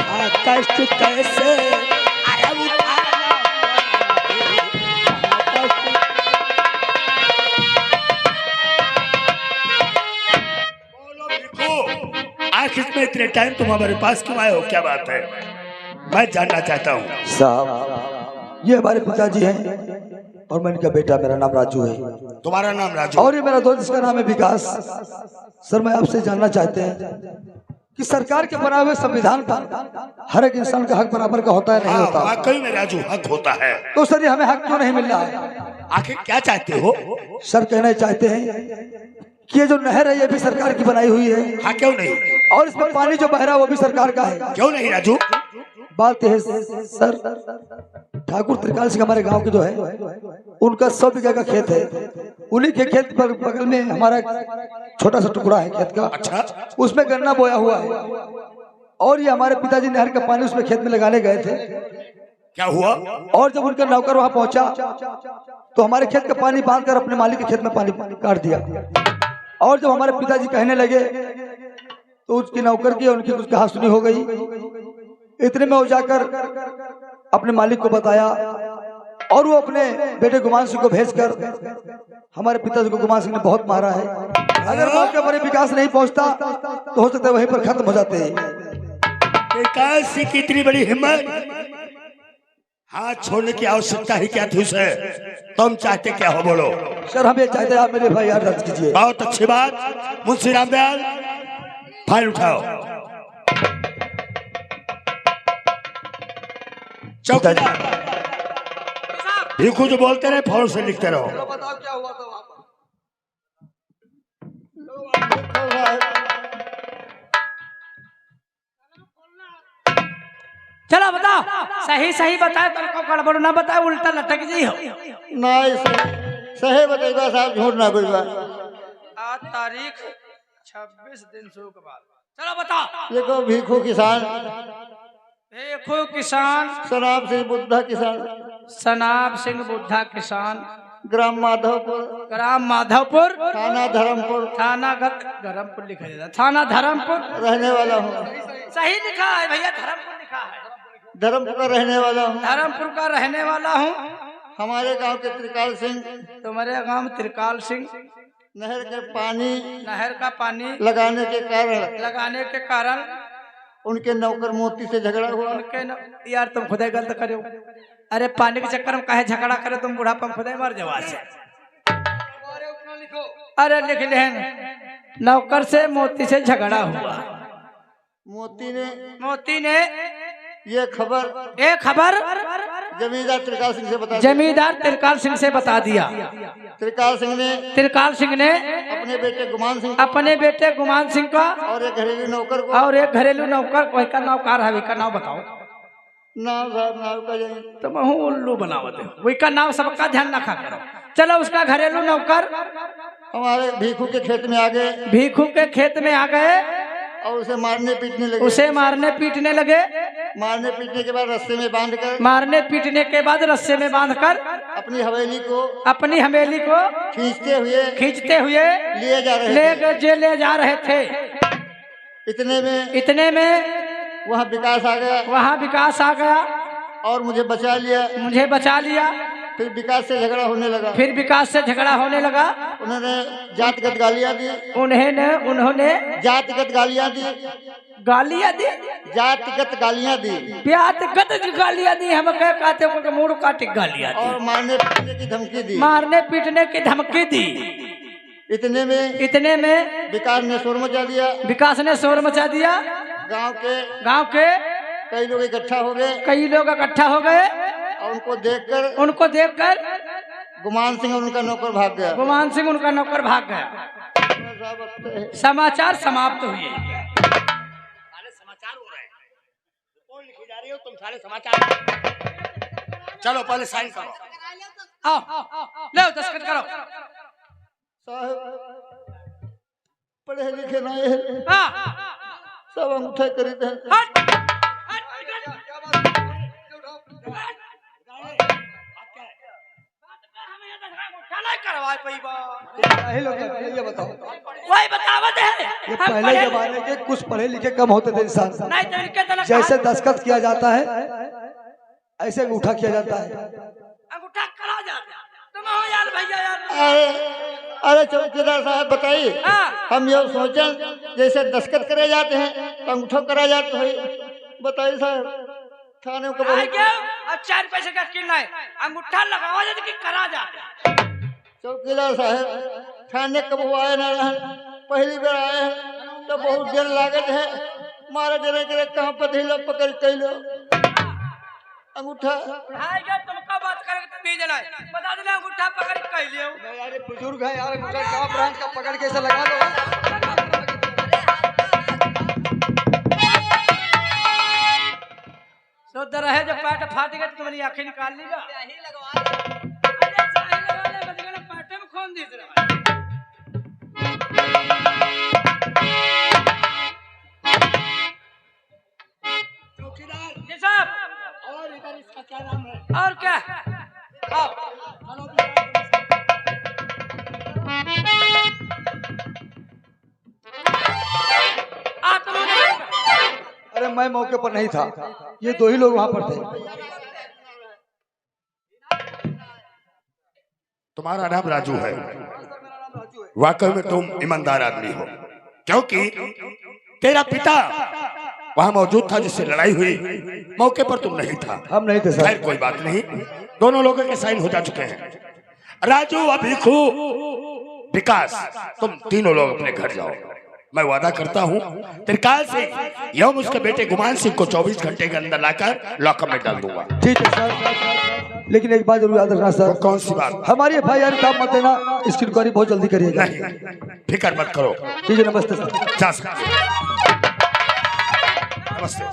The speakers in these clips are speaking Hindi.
कष्ट कैसे आखिर में इतने टाइम तुम हमारे पास क्यों आए हो, क्या बात है, मैं जानना चाहता हूँ। साहब ये हमारे पिताजी हैं और मैं इनका बेटा, मेरा नाम राजू है। तुम्हारा नाम राजू? और ये मेरा दोस्त जिसका नाम है विकास। सर मैं आपसे जानना चाहते हैं कि सरकार के बनाए हुए संविधान पर हर एक इंसान का हक बराबर का होता है नहीं होता? वाकई में राजू हक होता है। तो सर ये हमें हक क्यों नहीं मिल रहा है? आखिर क्या चाहते हो? सर कहना चाहते हैं कि ये जो नहर है ये भी सरकार की बनाई हुई है। हाँ क्यों नहीं? और इसमें पानी जो बह रहा है वो भी सरकार का है। क्यों नहीं राजू? बात है सर, ठाकुर त्रिकाल सिंह हमारे गांव के जो है उनका 100 बीघा का खेत है। उन्हीं के खेत पर बगल में हमारा छोटा सा टुकड़ा है खेत का। अच्छा। उसमें गन्ना बोया हुआ है और ये हमारे पिताजी नहर का पानी उसमें खेत में लगाने गए थे। क्या हुआ? और जब उनका नौकर वहां पहुंचा तो हमारे खेत का पानी बांध कर अपने मालिक के खेत में पानी काट दिया। और जब हमारे पिताजी कहने लगे तो उसकी नौकर की उनकी कुछ कहासुनी हो गई। इतने में वो जाकर अपने मालिक को बताया और वो अपने बेटे गुमान सिंह को भेजकर हमारे पिताजी को गुमान सिंह ने बहुत मारा है। अगर मौके के बड़े विकास नहीं पहुंचता तो हो सकता है वहीं पर खत्म हो जाते हैं। विकास सिंह की इतनी बड़ी हिम्मत, हाथ छोड़ने की आवश्यकता ही क्या थी उसे? तुम चाहते क्या हो बोलो? सर हम ये चाहते हैं आप मेरे भाई यार दर्ज कीजिए। बहुत अच्छी बात। मुंशी रामदयाल फाइल उठाओ। चौकीदार भीखू जो बोलते रहे फौरन से लिखते रहो। बताओ क्या हुआ था वहां पर? चलो बताओ, सही सही बताए, तेरे को गड़बड़ ना बताए, उल्टा लटक जी हो। नहीं सही बताइएगा साहब, झूठ ना बोलिएगा। आज तारीख 26 दिन सो के बाद। चलो बताओ। ये को भीखू किसान, देखो किसान, सनाब सिंह बुद्धा किसान, सनाब सिंह बुद्धा किसान, ग्राम माधवपुर, ग्राम माधवपुर, थाना धर्मपुर, थाना धर्मपुर लिखा जाता, थाना धर्मपुर रहने वाला हूँ। सही लिखा है भैया, धर्मपुर लिखा है। धर्मपुर का रहने वाला हूँ। धर्मपुर का रहने वाला हूँ। हमारे गांव के त्रिकाल सिंह, तुम्हारे गांव में त्रिकाल सिंह नहर का पानी लगाने के कारण उनके नौकर मोती से झगड़ा हुआ। यार तुम खुदे गलत करे हो। अरे पानी के चक्कर में काहे झगड़ा करे तुम? बुढ़ापा में खुदे मर जाओ से। अरे लिख ले, नौकर से मोती से झगड़ा हुआ। मोती ने ये खबर जमींदार त्रिकाल सिंह से बता दिया। त्रिकाल सिंह ने अपने बेटे गुमान सिंह का और एक घरेलू नौकर कोई का नाम कार है, का नाम बताओ। नाम का तो मैं उल्लू बनावत है, वही का नाम सबका ध्यान रखा करो। चलो उसका घरेलू नौकर हमारे भीखू के खेत में आ गए और उसे मारने पीटने लगे। मारने पीटने के बाद रस्से में बांधकर अपनी हवेली को खींचते हुए ले जा रहे थे। इतने में वहाँ विकास आ गया और मुझे बचा लिया। फिर विकास से झगड़ा होने लगा। उन्होंने जातिगत गालियाँ दी। जातिगत गालियाँ दी। हम कहते हैं मूड काटे गालियाँ दी और मारने पीटने की धमकी दी। इतने में विकास ने शोर मचा दिया। गांव के कई लोग इकट्ठा हो गए और उनको देखकर गुमान सिंह और उनका नौकर भाग गया। समाचार समाप्त हुए। समाचार हो रहे हैं, कौन लिखी जा रही हो तुम? सारे समाचार। चलो पहले साइन करो। आओ ले दस्तखत करो। साहब पढ़े लिखे नहीं है, सब अंगूठा खरीदे हैं। अंगूठा नहीं करवा पाईबा। पहले लोग ये बताओ, कोई बतावत है ये पहले जमाने के कुछ पढ़े लिखे कम होते थे इंसान, नहीं तो इनके तो जैसे दस्तखत किया जाता है ऐसे अंगूठा किया जाता है। अंगूठा करा जाता है। तुम हो यार भैया यार। अरे चौकीदार साहब बताइए, हाँ। हम ये सोचें जैसे दस्तखत करे जाते हैं तो अंगूठा करा जाता है, बताइए साहब थाने को आ गया अब 4 पैसे का किल है, अंगूठा लगावा जाता कि करा जाता। चौकीदार साहब थाने कब आए ना रहे, पहली बार आए हैं तो बहुत देर लागत है, मारे जरे के कहाँ पथेला पकड़ कैलो अंगूठा। हाय गया तुमका बात करे तो नहीं जना बता देना अंगूठा पकड़ के लियो। यार बुजुर्ग है यार, अंगूठा का ब्रांच का पकड़ के ऐसे लगा लो। शुद्ध रहे जब पाट फाट गए तो तुम्हारी आंखें निकाल लीगा। अरे चाहे लगा ले बदले पाटे में खोन दी तेरा। चौकीदार जी साहब। और इधर इसका क्या नाम है? और क्या? आओ। अरे मैं मौके पर नहीं था, ये 2 ही लोग वहां पर थे। तुम्हारा नाम राजू है, वाकई में तुम ईमानदार आदमी हो, क्योंकि तेरा पिता वहां मौजूद था जिससे लड़ाई हुई, मौके पर तुम नहीं था। हम नहीं थे सर। खैर कोई बात नहीं, दोनों लोगों के साइन हो जा चुके हैं। राजू, अभिखू, विकास, तुम तीनों लोग अपने घर जाओ। मैं वादा करता हूँ त्रिकाल सिंह एवं उसके बेटे गुमान सिंह को 24 घंटे के अंदर लाकर लॉकअप में डाल दूंगा। ठीक है सर, लेकिन एक बात जरूर याद रखना सर। कौन सी बात? हमारी FIR काम मत देना, इसकी इंक्वायरी बहुत जल्दी करिएगा। नहीं, फिक्र मत करो। ठीक है, नमस्ते सर। जा सकते। नमस्ते।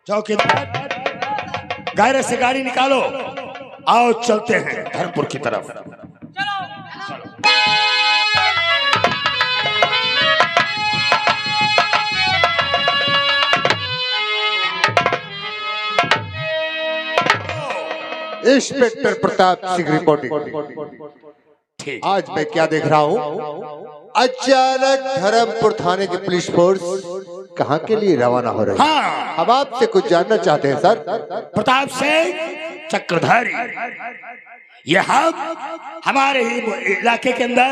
चौकीदार, गैरेज से गाड़ी निकालो, आओ चलते हैं धर्मपुर की तरफ। Inspector Pratap Singh reporting. आज मैं क्या देख रहा हूँ, अचानक धर्मपुर थाने की पुलिस फोर्स कहाँ के लिए रवाना हो रही है? हाँ, हम आपसे कुछ जानना चाहते हैं सर। प्रताप सिंह चक्रधारी, ये हमारे ही इलाके के अंदर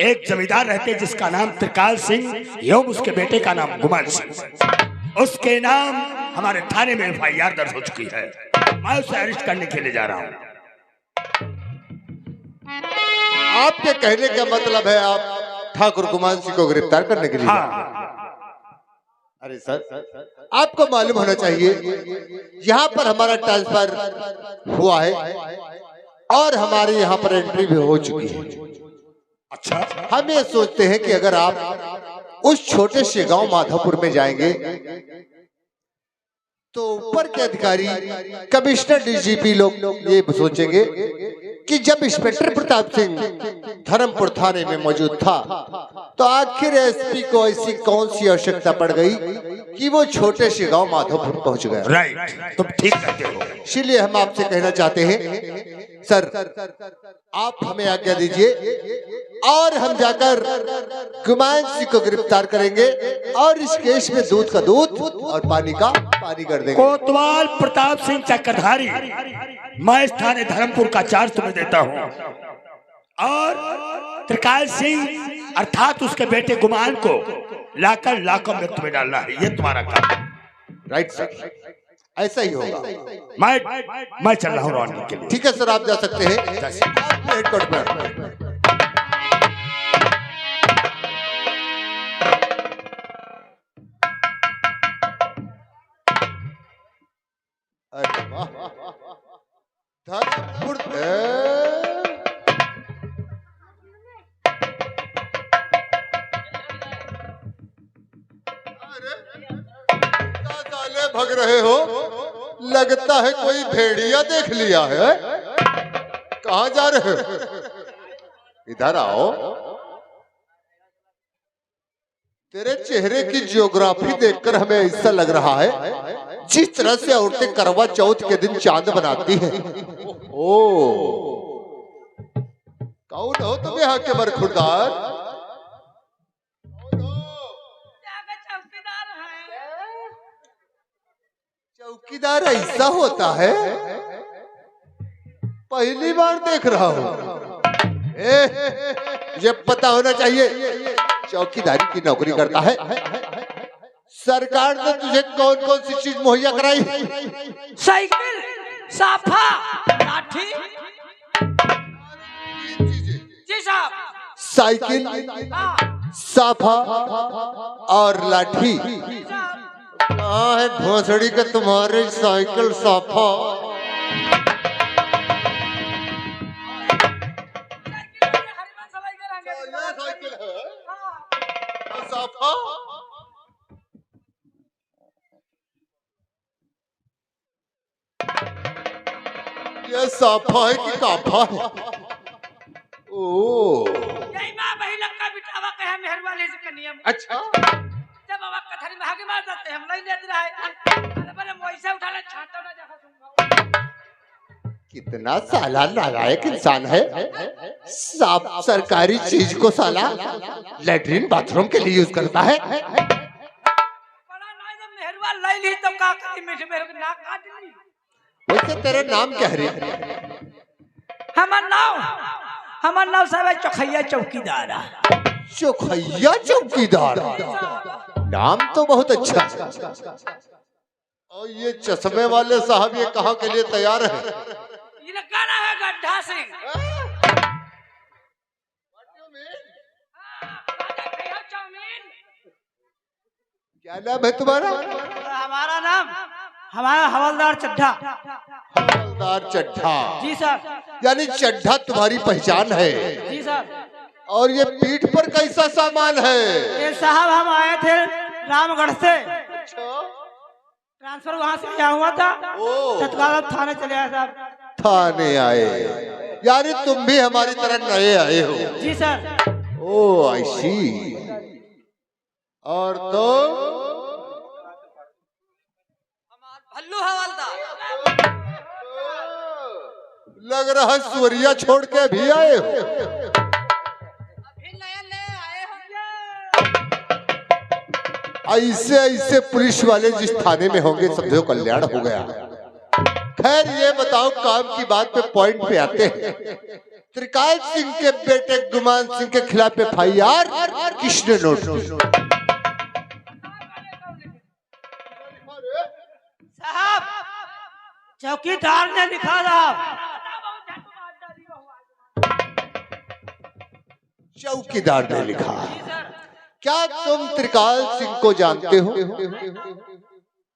एक जमींदार रहते जिसका नाम त्रिकाल सिंह एवं उसके बेटे का नाम गुमान सिंह। उसके नाम हमारे थाने में FIR दर्ज हो चुकी है। मैं उसे अरेस्ट करने के लिए जा रहा हूँ। आपके कहने का मतलब है आप ठाकुर गुमान सिंह को गिरफ्तार करने के लिए? हाँ। अरे सर, आपको मालूम होना चाहिए यहाँ पर हमारा ट्रांसफर हुआ है और हमारे यहाँ पर एंट्री भी हो चुकी है। अच्छा, हम ये सोचते हैं कि अगर आप उस छोटे से गांव माधोपुर में जाएंगे तो ऊपर के अधिकारी, कमिश्नर, DGP लोग ये सोचेंगे कि जब इंस्पेक्टर प्रताप सिंह धर्मपुर थाने में मौजूद था तो आखिर SP को ऐसी कौन सी आवश्यकता पड़ गई कि वो छोटे से गांव माधोपुर पहुंच गया। राइट, तुम ठीक कहते हो। इसलिए हम आपसे कहना चाहते हैं सर, आप हमें आज्ञा दीजिए और हम जाकर गुमान सिंह को गिरफ्तार करेंगे और इस केस में दूध का दूध और पानी का पानी कर देंगे। कोतवाल प्रताप सिंह चक्रधारी, मैं इस थाने धर्मपुर का चार्ज तुम्हें देता हूँ और त्रिकाल सिंह अर्थात उसके बेटे गुमान को लाकर लॉकअप में तुम्हें डालना है, ये तुम्हारा काम। राइट सर, ऐसा ही होगा। मैं चल रहा हूँ रवानगी के लिए। ठीक है सर, आप जा सकते हैं हेडक्वार्टर पर। अरे वाह, धर्मपुर भग रहे हो, लगता है कोई भेड़िया देख लिया है। कहाँ जा रहे हो? इधर आओ। तेरे चेहरे की जियोग्राफी देखकर हमें ऐसा लग रहा है जिस तरह से औरतें करवा चौथ के दिन चांद बनाती हैं। कौन हो तुम यहाँ के बरखुरदार? चौकीदार है। चौकीदार ऐसा होता है? पहली बार देख रहा हूँ। ये पता होना चाहिए चौकीदारी की नौकरी करता है। सरकार ने तुझे कौन कौन सी चीज मुहैया कराई? साइकिल, साफा, लाठी। जी साहब। साइकिल, साफा और लाठी। कहाँ है भोसड़ी के तुम्हारे साइकिल साफा? साइकिल है और साफा? ये साफा है कि काफा है? ओ यही माँ बही लक्का बिटावा कहे मेहरबानी से कनियम। अच्छा, जब बाबा कथरी में आगे मार जाते हैं हम नहीं लेते रहे। अरे बड़े वैसे उठाना छाता ना जगह सुनगा। कितना साला नालायक इंसान है। सरकारी चीज को साला लैट्रिन बाथरूम के लिए यूज करता है। बड़ा ना जब मेहरबान लाई ली तो का करी मीठे मेरे को नाक काट ली। वैसे तेरा नाम क्या है? हमार नाम साहब चौखैया चौकीदार। चौखैया चौकीदार, नाम तो बहुत अच्छा है। और ये चश्मे वाले साहब ये कहाँ के लिए तैयार है? ये लगाना है गड्ढा सिंह। क्या नाम है तुम्हारा? हमारा नाम हमारा हवलदार चड्ढा। हवलदार चड्ढा? जी सर। यानी चड्ढा तुम्हारी पहचान है? जी सर। और ये पीठ पर कैसा सामान है? ये साहब हम आए थे रामगढ़ से, ट्रांसफर वहाँ से किया हुआ था। तत्काल थाने चले आए साहब। थाने आए? यानी तुम भी हमारी तरह नए आए हो? जी सर। ओ आई सी। और तो भल्लू हवलदार। लग रहा है सुवरिया छोड़ के भी आए हो। ऐसे ऐसे पुलिस वाले जिस थाने में होंगे समझो कल्याण हो गया। खैर ये बताओ, काम की बात पे पॉइंट पे आते हैं। त्रिकाल सिंह के बेटे गुमान सिंह के खिलाफ FIR किसने नोट की? साहब चौकीदार ने लिखा था। चौकीदार ने लिखा? क्या तुम त्रिकाल सिंह को जानते हो?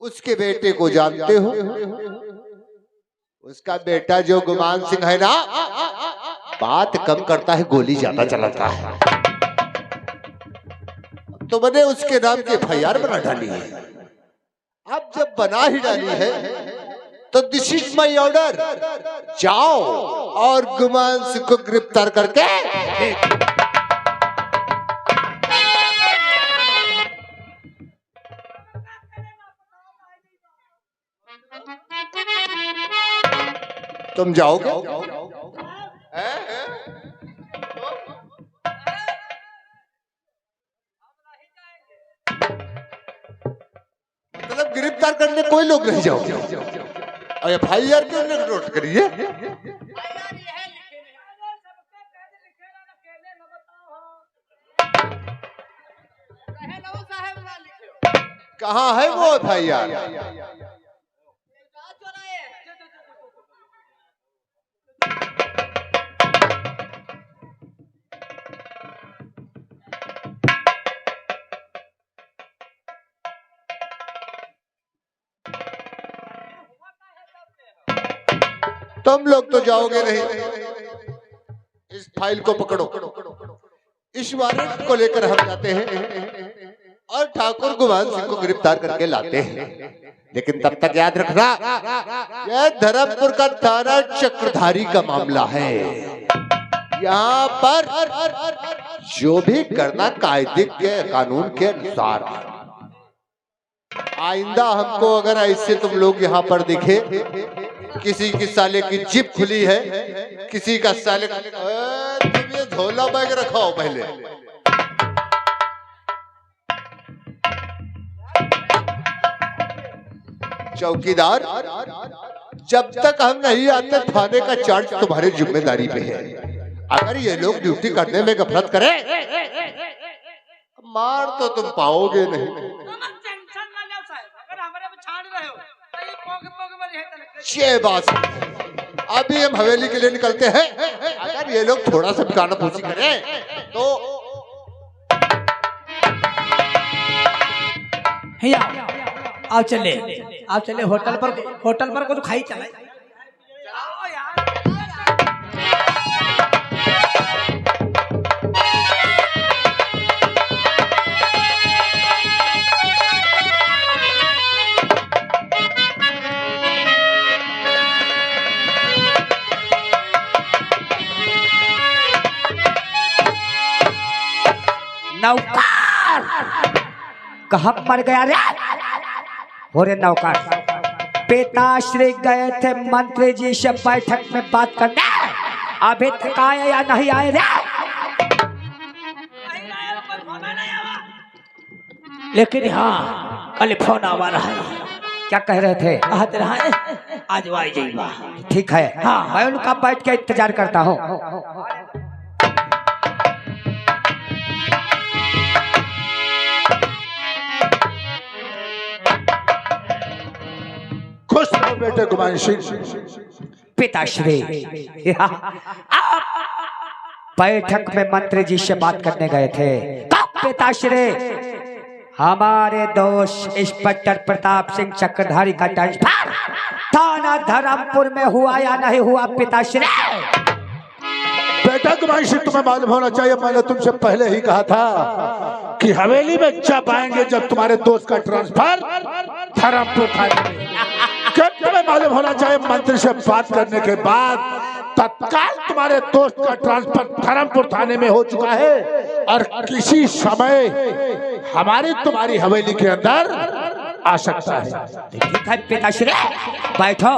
उसके बेटे को जानते हो? उसका बेटा जो गुमान सिंह है ना, बात कम करता है, गोली ज्यादा चलाता है। तो मैंने उसके नाम की FIR बना डाली है। अब जब बना ही डाली है तो दिस इज माई ऑर्डर, जाओ और गुमान सिंह को गिरफ्तार करके तुम जाओगे? मतलब गिरफ्तार करने कोई लोग नहीं जाओगे? और FIR क्यों नोट करिए? कहाँ है वो FIR? तुम लोग तो जाओगे नहीं। इस फाइल को पकड़ो। इस वारंट को लेकर हम जाते हैं और ठाकुर गुमान सिंह को गिरफ्तार करके लाते हैं। लेकिन तब तक याद रखना, यह धर्मपुर का थाना चक्रधारी का मामला है। यहाँ पर जो भी करना कायदे के कानून के अनुसार। आइंदा हमको अगर ऐसे तुम लोग यहाँ पर दिखे, किसी की साले की जिप खुली है, किसी का साले तुम ये झोला बैग रखाओ पहले। चौकीदार, जब तक हम नहीं आते थाने का चार्ज तुम्हारी जिम्मेदारी पे है। अगर ये लोग ड्यूटी करने में गफलत करें, मार तो तुम पाओगे नहीं। ये बात अभी हम हवेली के लिए निकलते हैं। अगर ये लोग थोड़ा सा काना फूसी करें तो आप चले होटल पर को तो खाई चला। नौकर कहाँ पर गया रे? हो रे नौकर, पिताश्री गए थे मंत्री जी से बैठक में बात करने, अभी तक आए या नहीं आए रे? लेकिन हाँ कल फोन आवा रहा है। क्या कह रहे थे? कहते रहा है आज वाई जाइबा। ठीक है, हाँ। मैं उनका बैठ के इंतजार करता हूँ। खुश रहो बेटे गुमान सिंह। पिताश्री आप बैठक में मंत्री जी से बात करने गए थे। पिताश्री, हमारे दोस्त इंस्पेक्टर प्रताप सिंह चक्रधारी का ट्रांसफर थाना धर्मपुर में हुआ या नहीं हुआ पिताश्री? बेटा गुमान सिंह, तुम्हें मालूम होना चाहिए, मैंने तुमसे पहले ही कहा था कि हवेली में जब आएंगे जब तुम्हारे दोस्त का ट्रांसफर धर्मपुर थाने में। क्या तुम्हें मालूम होना चाहिए, मंत्री से बात करने के बाद तत्काल तुम्हारे दोस्त का ट्रांसफर धर्मपुर थाने में हो चुका है और किसी समय हमारी तुम्हारी हवेली के अंदर आ सकता है। ठीक है पिताश्री, बैठो,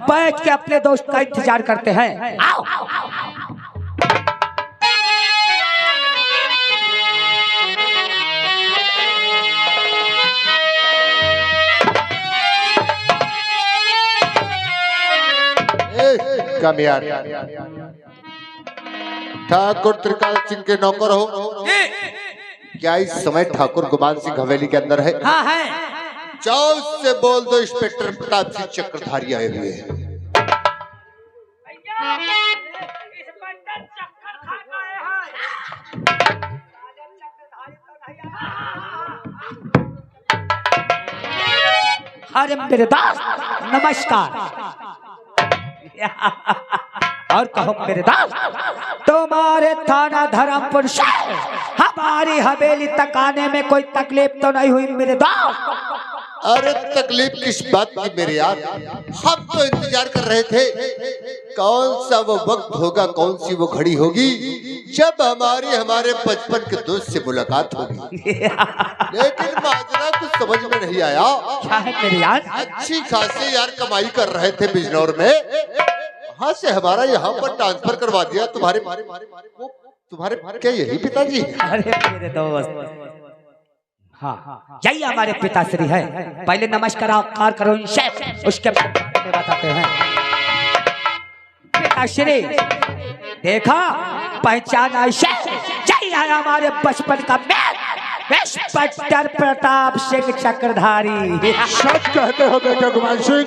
बैठ के अपने दोस्त का इंतजार करते हैं। आओ। कम यार, ठाकुर त्रिकाल सिंह के नौकर हो क्या? इस समय ठाकुर गुमान सिंह हवेली के अंदर है? हाँ है। जाओ उससे बोल दो इंस्पेक्टर प्रताप सिंह चक्रधारी आए हुए हैं। अरे मेरे दोस्त नमस्कार। और कहो मेरे दोस्त, तुम्हारे थाना धर्मपुर से हमारी हवेली तक आने में कोई तकलीफ तो नहीं हुई मेरे दोस्त? अरे तकलीफ किस बात की मेरे यार, हम तो इंतजार कर रहे थे कौन सा वो वक्त होगा, कौन सी वो घड़ी होगी जब हमारे बचपन के दोस्त से मुलाकात होगी। लेकिन माजरा कुछ समझ में नहीं आया। क्या है मेरे यार? अच्छी खासी यार कमाई कर रहे थे बिजनौर में, वहां से हमारा यहाँ पर ट्रांसफर करवा दिया। तुम्हारे क्या यही पिताजी? अरे मेरे दोस्त, हाँ यही हमारे पिताश्री है। पहले नमस्कार करो इनसे, उसके बाद बताते हैं। पिताश्री देखा, पहचाना इसे, यही है हमारे बचपन का इंस्पेक्टर प्रताप सिंह चक्रधारी। सच कहते हो बेटा गुमान सिंह,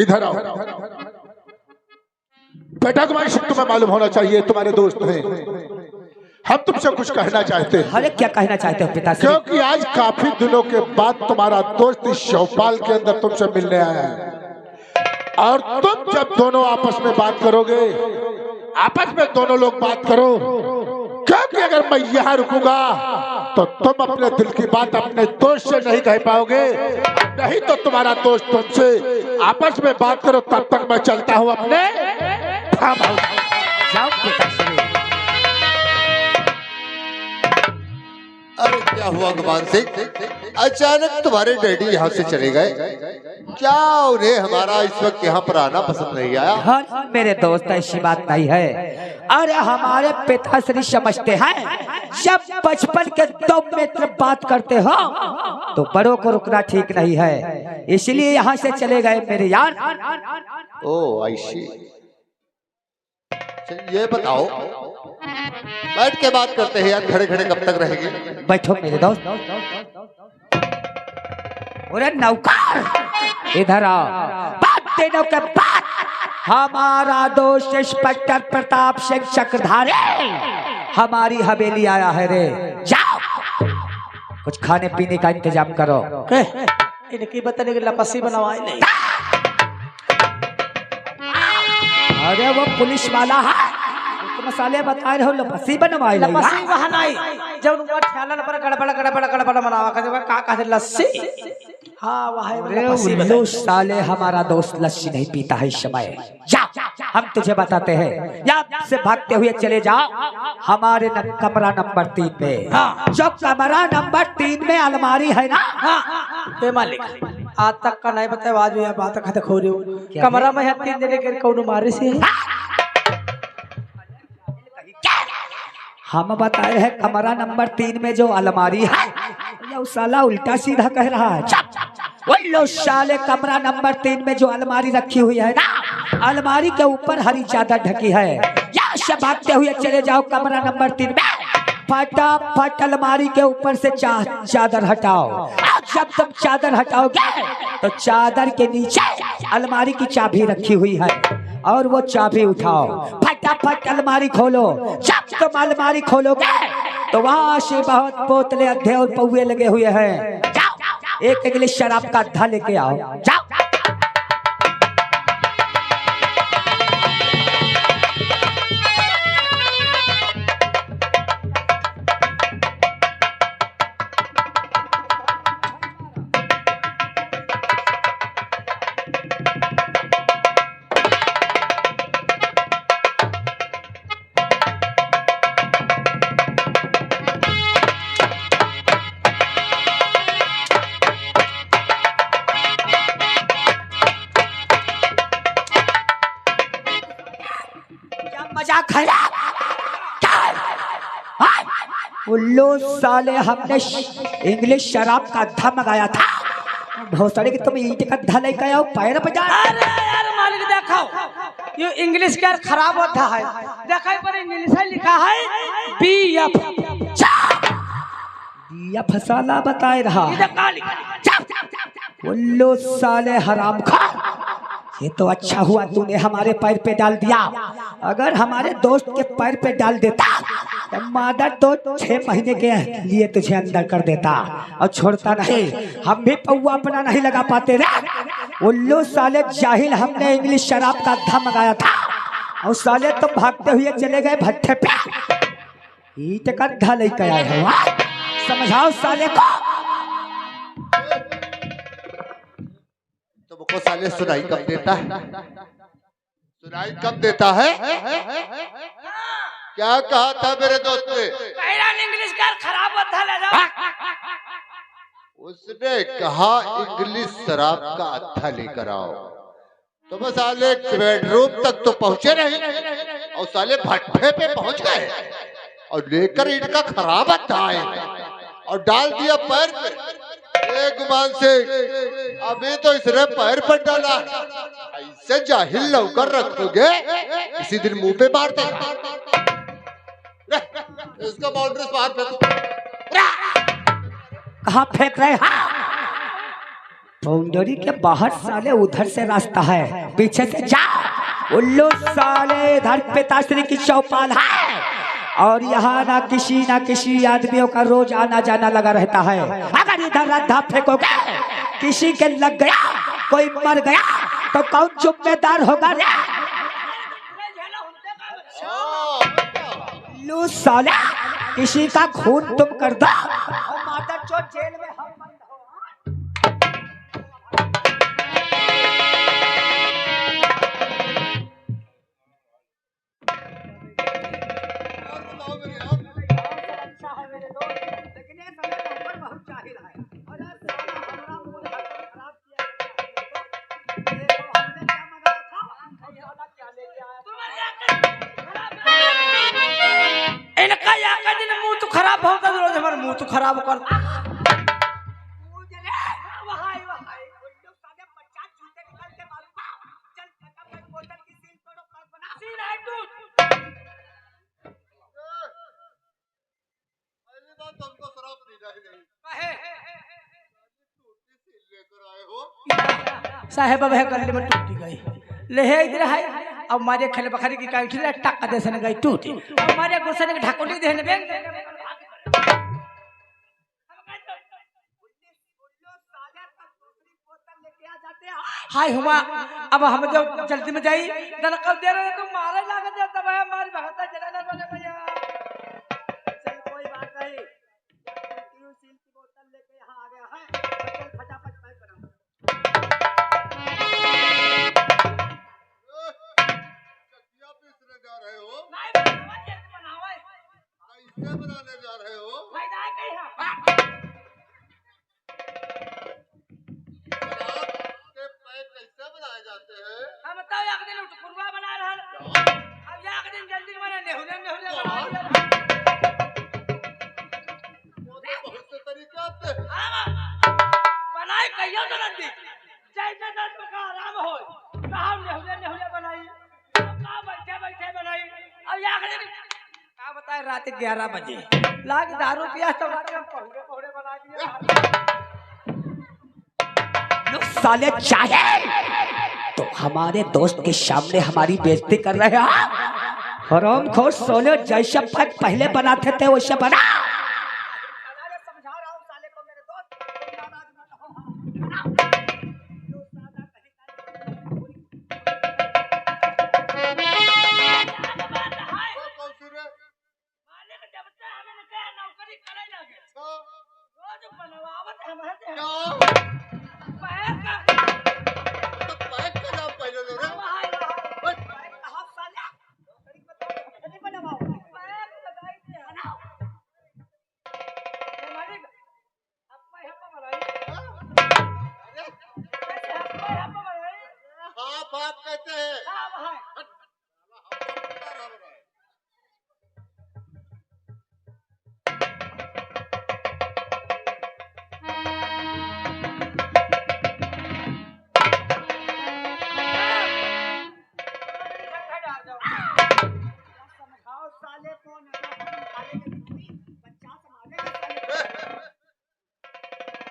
इधर आओ। बेटा गुमान सिंह, तुम्हें मालूम होना चाहिए तुम्हारे दोस्त हैं, हम तुमसे कुछ कहना चाहते हैं। अरे क्या कहना चाहते हो पिताश्री? क्योंकि आज काफी दिनों के बाद तुम्हारा दोस्त इस चौपाल के अंदर तुमसे मिलने आया है और तुम जब दोनों आपस में बात करोगे, आपस में दोनों लोग बात करो, क्योंकि अगर मैं यहाँ रुकूंगा तो तुम अपने दिल की बात अपने दोस्त से नहीं कह पाओगे, नहीं तो तुम्हारा दोस्त तुमसे आपस में बात करो। तब तक मैं चलता हूँ अपने फार्म हाउस। जाओ पिताश्री। अरे क्या हुआ गुमान सिंह, अचानक तुम्हारे डैडी यहाँ से चले गए? क्या उन्हें हमारा इस वक्त यहाँ पर आना पसंद नहीं आया? हाँ मेरे दोस्त, ऐसी बात नहीं है। अरे हमारे पिताश्री समझते हैं जब बचपन के दो मित्र बात करते हो तो बड़ों को रुकना ठीक नहीं है, इसलिए यहाँ से चले गए मेरे यार। ओ ऐसी, ये बताओ, बैठ के बात करते हैं यार, खड़े खड़े कब तक रहेंगे? बैठो मेरे दोस्त। अरे नौकर इधर आओ। बात दिनों के बाद हमारा दोस्त इंस्पेक्टर प्रताप सिंह चक्रधारी हमारी हवेली आया है रे। जाओ कुछ खाने पीने का इंतजाम करो। इनकी बताने के लपसी बनवाई नहीं। अरे वो पुलिस वाला है, तो मसाले बता रहे हो, लपसी बनवाई नहीं। लपसी बहनाई जब उनका ठेला पर गड़बड़ गड़बड़ गड़बड़ बनावा का का लस्सी। हाँ वह उल्लू साले, हमारा दोस्त लस्सी नहीं पीता है इस समय। जा हम तुझे बताते हैं, यहाँ से भागते हुए चले जाओ हमारे कमरा नंबर 3 में। हाँ। जो कमरा नंबर 3 में अलमारी है ना। हाँ। मालिक आज तक का नहीं बताया, आज भी बात खत खो रही हूँ। कमरा में 3 जने के कौन मारे से हम बताए हैं कमरा नंबर 3 में जो अलमारी है, ये साला उल्टा सीधा कह रहा है। वही लो साले, कमरा नंबर 3 में जो अलमारी रखी हुई है ना, अलमारी के ऊपर हरी चादर ढकी है। यहाँ से भागते हुए चले जाओ कमरा नंबर 3 में। फटाफट अलमारी के ऊपर से चादर हटाओ। जब तुम चादर हटाओगे तो चादर के नीचे अलमारी की चाबी रखी हुई है, और वो चाबी उठाओ। फटाफट अलमारी खोलो। जब तुम अलमारी खोलोगे तो वहां से बहुत बोतलें, अद्धे और पौवे लगे हुए हैं। जाओ एक गिलास शराब का अद्धा लेके आओ। जाओ। मजाक है उल्लू साले, हमने इंग्लिश शराब का अद्धा मंगाया था। भोसड़े की तुम ईंट का अद्धा लेकर आओ, पैर बजा। अरे यार मालिक देखो, ये इंग्लिश का खराब होता है। देखो पर इंग्लिश में लिखा है बीएफ। बीएफ साला बताए रहा। उल्लू साले हरामखोर, ये तो अच्छा हुआ तूने हमारे पैर पे डाल दिया। अगर हमारे दोस्त के पैर पे डाल देता तो मादर तो 6 महीने के लिए तुझे अंदर कर देता और छोड़ता नहीं। हम भी पौवा अपना नहीं लगा पाते रे। उल्लू साले जाहिल, हमने इंग्लिश शराब का अद्धा मंगाया था और साले तुम भागते हुए चले गए भट्ठे पे। ईंट का अद्धा लेकर आए हो, समझाओ साले को। तुमको साले सुनाई कब देता है? सुनाई कब देता है? क्या कहा था मेरे दोस्त ने? इंग्लिश का खराब होता है। उसने कहा इंग्लिश शराब का अद्धा लेकर आओ। तुम साले बेडरूम तक तो पहुंचे नहीं और साले भट्ठे पे पहुंच गए और लेकर इनका खराब अद्धा आए और डाल दिया पैर पे। गुमान से अभी तो इसने पैर पर डाला, ऐसे जाहिल नौकर रखोगे इसी दिन मुंह पे मार देगा। इसका बाउंड्री बाहर फेंको। कहाँ फेंक रहे हैं? बाउंड्री के बाहर साले, उधर से रास्ता है, पीछे से जा। उल्लू साले, इधर पिताश्री की चौपाल है और यहाँ ना किसी आदमियों का रोज आना जाना लगा रहता है। अगर इधर अद्धा फेंकोगे, किसी के लग गया, कोई मर गया तो कौन जिम्मेदार होगा रे? लू साले, किसी का खून तुम कर दो और माता चोट जेल में हम बंद हो। लेकिन एक इनका या का दिन मुंह तो खराब होता रोज हमारा मुंह तो खराब कर तुमको शराब पीना ही नहीं लेकर आए हो साहेब अब है गले में टूटी गई ले है इधर है अब मारे खले बखरी की काठी ले टक दे सन गई टूटी अब मारे गुस्से ने ढाकोटी देने बेंग हाय हुआ अब हम जो जल्दी में जाई दरकल दे रहे तो मारे लागे जाता भाई मारी भगता चला ना बोले भैया चल कोई बात नहीं क्यों सील की बोतल लेके यहां आ गया है चल फटाफट पैक करो चकिया पीसने जा रहे हो नहीं बनावा कैसे बनाने जा रहे हो फायदा है कहीं कैसे बनाए जाते हैं हम बताओ एक दिन उठकुरवा बना रहा अब एक दिन जल्दी बना नेहुले नेहुले बना बहुत से तरीके आते हैं बनाई कहियो जल्दी जैसे दस का आराम हो कहां नेहुले नेहुले बनाई कहां बैठे बैठे बनाई अब एक दिन का बताए रात 11 बजे लाग दारू पिया तो रात में पौड़े पौड़े बना दिए साले चाहे तो हमारे दोस्त के सामने हमारी बेइज्जती कर रहे हो हराम खोर सोले जैसा पहले बनाते थे वैसे बना समझा रहा हूं साले को मेरे दोस्त नाराज मत हो कौन सी रे मालिक जब से हमें कहा नौकरी करे लगे रोज बनवावत हमें क्या पैर का तो पैक का नाम पहले ले रे बाप कहते हैं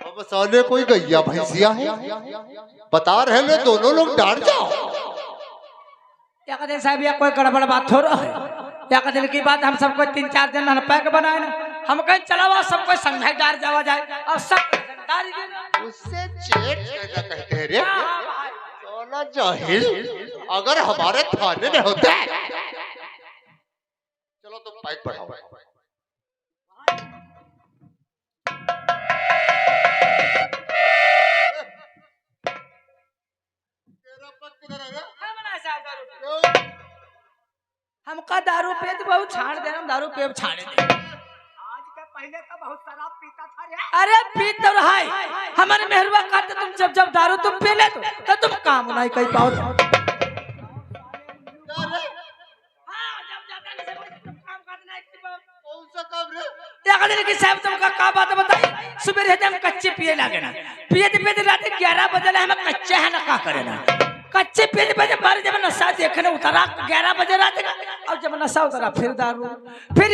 अब साले कोई गैया भैंसिया है बता रहे ले दोनों लोग डांट जाओ क्या कहते हैं साहब या कोई गड़बड़ बात हो रहा है क्या कहते हैं की बात हम सबको 3-4 दिन पैक बनाए ना हम कहीं चलावा सबको संघाई डार जावा जाए और सब उससे चेट कैसा कहते हैं रे सोना जाहिल अगर हमारे थाने में होता है चलो तुम पैक बढ़ाओ हमका दारू पे तो बहुत छाड़ दे हम दारू पे छाड़े दे आज के पहले तो बहुत शराब पीता था रे अरे पीत तो रहा है हमारे मेहरबा कहते तुम जब दारू तुम पी ले तो तुम काम नहीं कर पाओ साहब तुमका का बात बताई सुबह हम कच्चे पिए लगे ना पिए रात 11 बजे हम कच्चे है ना का करे ना कच्चे पिए मारे जब नशा देखने उतरा 11 बजे रात और जब नशा उतरा फिर दारू फिर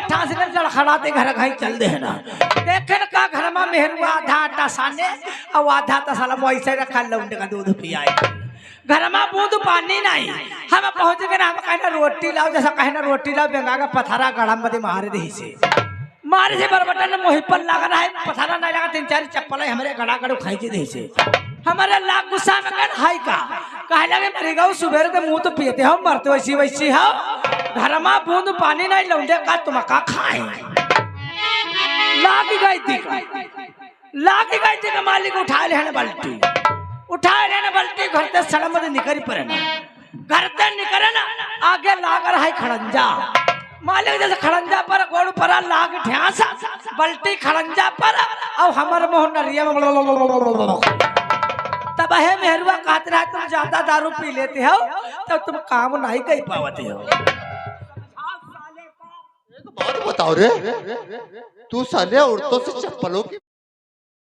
ठास ने लड़खड़ाते घर घर चल दे ना देखे का घर में मेहरुआ आधा आटा साने और आधा तसाला वैसे रखा लौंडे का दूध पियाए घर में बूंद पानी नहीं हम पहुंच गए हम कहना रोटी लाओ जैसा कहना रोटी लाओ बेंगा का पथारा गड़म बदे मारे दे से मारे से बरबटन मोहि पर लगा है पथारा नहीं लगा 3-4 चप्पल हमारे गड़ा गड़ू खाई दे से हमारे लाख गुस्सा में कहन हाई का कहे लगे मरी गऊ सुबह के मुंह तो पियते हो मरते वैसी वैसी हो घर में बूंद पानी नहीं लौंडे का तुम का खाए लाग गई थी मालिक उठा ले बाल्टी उठा लेने बल्टी घर से सड़म में निकल पड़े ना घर से निकले ना आगे लाग रहा है खड़ंजा मालिक जैसे खड़ंजा पर गोड़ पर लाग ढ्यासा बल्टी खड़ंजा पर और हमारे मोह नरिया तब है मेहरुआ कहते रहा तुम ज्यादा दारू पी लेते हो तो तुम काम नहीं कर पाते हो एक बात बताओ रे, तू साले औरतों से चप्पलों की